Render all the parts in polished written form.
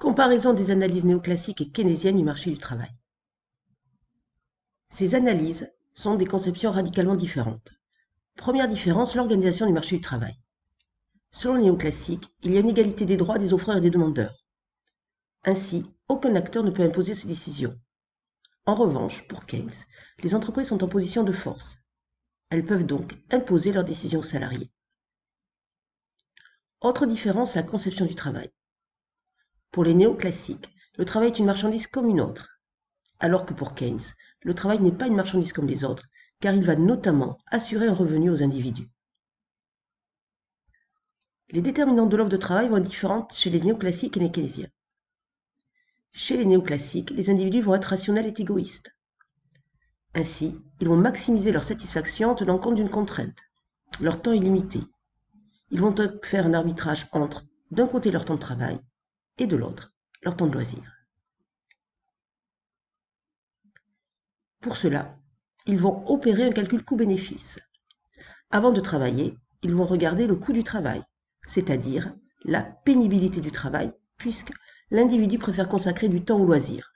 Comparaison des analyses néoclassiques et keynésiennes du marché du travail. Ces analyses sont des conceptions radicalement différentes. Première différence, l'organisation du marché du travail. Selon les néoclassiques, il y a une égalité des droits des offreurs et des demandeurs. Ainsi, aucun acteur ne peut imposer ses décisions. En revanche, pour Keynes, les entreprises sont en position de force. Elles peuvent donc imposer leurs décisions aux salariés. Autre différence, la conception du travail. Pour les néoclassiques, le travail est une marchandise comme une autre, alors que pour Keynes, le travail n'est pas une marchandise comme les autres, car il va notamment assurer un revenu aux individus. Les déterminants de l'offre de travail vont être différentes chez les néoclassiques et les keynésiens. Chez les néoclassiques, les individus vont être rationnels et égoïstes. Ainsi, ils vont maximiser leur satisfaction en tenant compte d'une contrainte. Leur temps est limité. Ils vont donc faire un arbitrage entre, d'un côté, leur temps de travail et de l'autre, leur temps de loisir. Pour cela, ils vont opérer un calcul coût-bénéfice. Avant de travailler, ils vont regarder le coût du travail, c'est-à-dire la pénibilité du travail, puisque l'individu préfère consacrer du temps au loisir.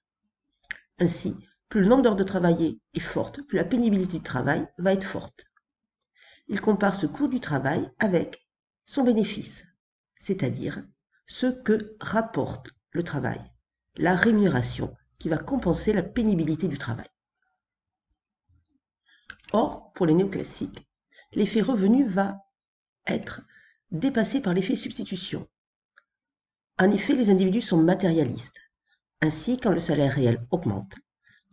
Ainsi, plus le nombre d'heures de travail est forte, plus la pénibilité du travail va être forte. Il compare ce coût du travail avec son bénéfice, c'est-à-dire ce que rapporte le travail, la rémunération qui va compenser la pénibilité du travail. Or, pour les néoclassiques, l'effet revenu va être dépassé par l'effet substitution. En effet, les individus sont matérialistes. Ainsi, quand le salaire réel augmente,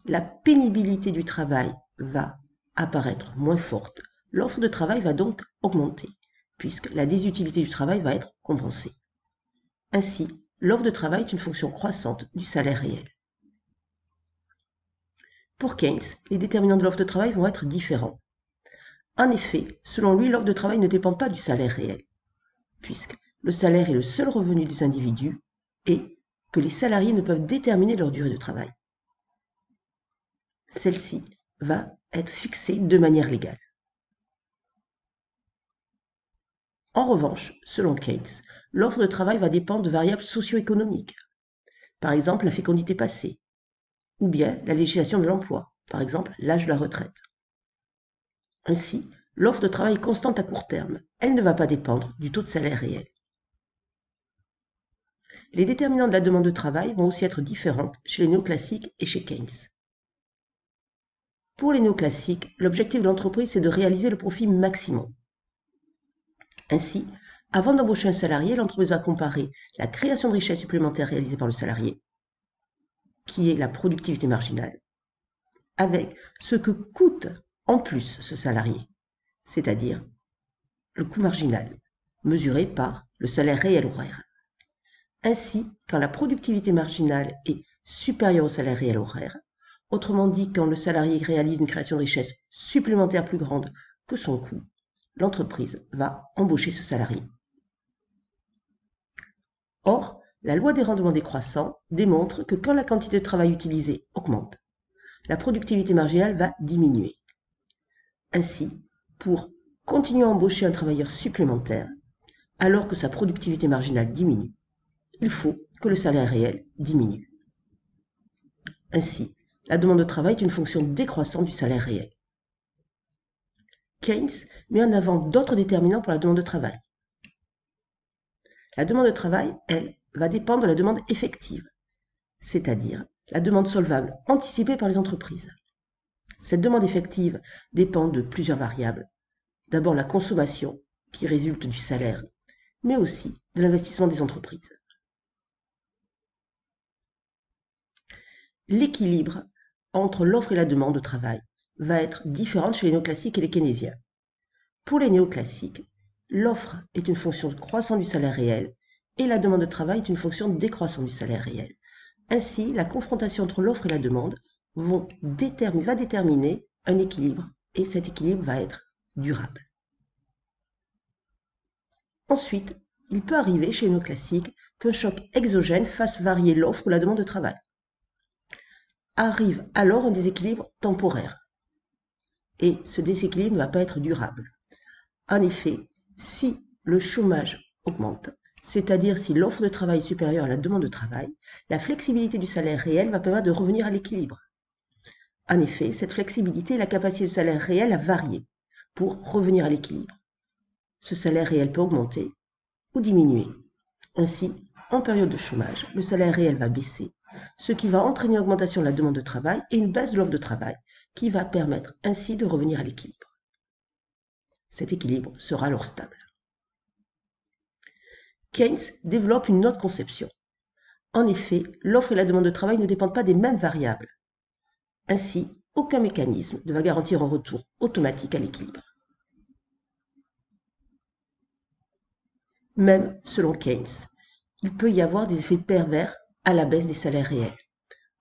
la pénibilité du travail va apparaître moins forte. L'offre de travail va donc augmenter, puisque la désutilité du travail va être compensée. Ainsi, l'offre de travail est une fonction croissante du salaire réel. Pour Keynes, les déterminants de l'offre de travail vont être différents. En effet, selon lui, l'offre de travail ne dépend pas du salaire réel, puisque le salaire est le seul revenu des individus et que les salariés ne peuvent déterminer leur durée de travail. Celle-ci va être fixée de manière légale. En revanche, selon Keynes, l'offre de travail va dépendre de variables socio-économiques, par exemple la fécondité passée, ou bien la législation de l'emploi, par exemple l'âge de la retraite. Ainsi, l'offre de travail est constante à court terme, elle ne va pas dépendre du taux de salaire réel. Les déterminants de la demande de travail vont aussi être différents chez les néoclassiques et chez Keynes. Pour les néoclassiques, l'objectif de l'entreprise c'est de réaliser le profit maximum. Ainsi, avant d'embaucher un salarié, l'entreprise va comparer la création de richesse supplémentaire réalisée par le salarié, qui est la productivité marginale, avec ce que coûte en plus ce salarié, c'est-à-dire le coût marginal, mesuré par le salaire réel horaire. Ainsi, quand la productivité marginale est supérieure au salaire réel horaire, autrement dit quand le salarié réalise une création de richesse supplémentaire plus grande que son coût, l'entreprise va embaucher ce salarié. Or, la loi des rendements décroissants démontre que quand la quantité de travail utilisée augmente, la productivité marginale va diminuer. Ainsi, pour continuer à embaucher un travailleur supplémentaire, alors que sa productivité marginale diminue, il faut que le salaire réel diminue. Ainsi, la demande de travail est une fonction décroissante du salaire réel. Keynes met en avant d'autres déterminants pour la demande de travail. La demande de travail, elle, va dépendre de la demande effective, c'est-à-dire la demande solvable anticipée par les entreprises. Cette demande effective dépend de plusieurs variables. D'abord la consommation, qui résulte du salaire, mais aussi de l'investissement des entreprises. L'équilibre entre l'offre et la demande de travail va être différent chez les néoclassiques et les keynésiens. Pour les néoclassiques, l'offre est une fonction croissante du salaire réel et la demande de travail est une fonction décroissante du salaire réel. Ainsi, la confrontation entre l'offre et la demande va déterminer un équilibre et cet équilibre va être durable. Ensuite, il peut arriver chez les néoclassiques qu'un choc exogène fasse varier l'offre ou la demande de travail. Arrive alors un déséquilibre temporaire. Et ce déséquilibre ne va pas être durable. En effet, si le chômage augmente, c'est-à-dire si l'offre de travail est supérieure à la demande de travail, la flexibilité du salaire réel va permettre de revenir à l'équilibre. En effet, cette flexibilité est la capacité du salaire réel à varier pour revenir à l'équilibre. Ce salaire réel peut augmenter ou diminuer. Ainsi, en période de chômage, le salaire réel va baisser, ce qui va entraîner une augmentation de la demande de travail et une baisse de l'offre de travail, qui va permettre ainsi de revenir à l'équilibre. Cet équilibre sera alors stable. Keynes développe une autre conception. En effet, l'offre et la demande de travail ne dépendent pas des mêmes variables. Ainsi, aucun mécanisme ne va garantir un retour automatique à l'équilibre. Même selon Keynes, il peut y avoir des effets pervers à la baisse des salaires réels.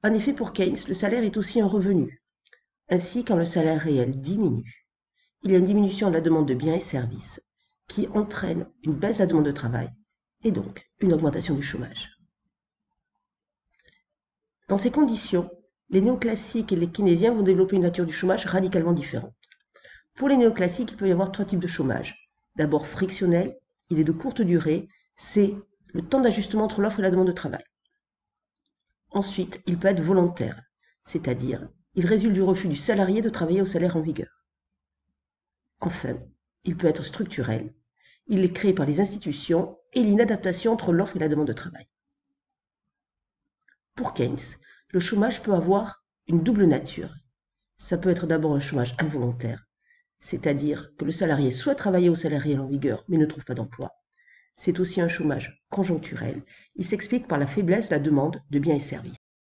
En effet, pour Keynes, le salaire est aussi un revenu. Ainsi, quand le salaire réel diminue, il y a une diminution de la demande de biens et services qui entraîne une baisse de la demande de travail et donc une augmentation du chômage. Dans ces conditions, les néoclassiques et les keynésiens vont développer une nature du chômage radicalement différente. Pour les néoclassiques, il peut y avoir 3 types de chômage. D'abord frictionnel, il est de courte durée, c'est le temps d'ajustement entre l'offre et la demande de travail. Ensuite, il peut être volontaire, c'est-à-dire il résulte du refus du salarié de travailler au salaire en vigueur. Enfin, il peut être structurel, il est créé par les institutions et l'inadaptation entre l'offre et la demande de travail. Pour Keynes, le chômage peut avoir une double nature. Ça peut être d'abord un chômage involontaire, c'est-à-dire que le salarié souhaite travailler au salaire réel en vigueur mais ne trouve pas d'emploi. C'est aussi un chômage conjoncturel. Il s'explique par la faiblesse de la demande de biens et services.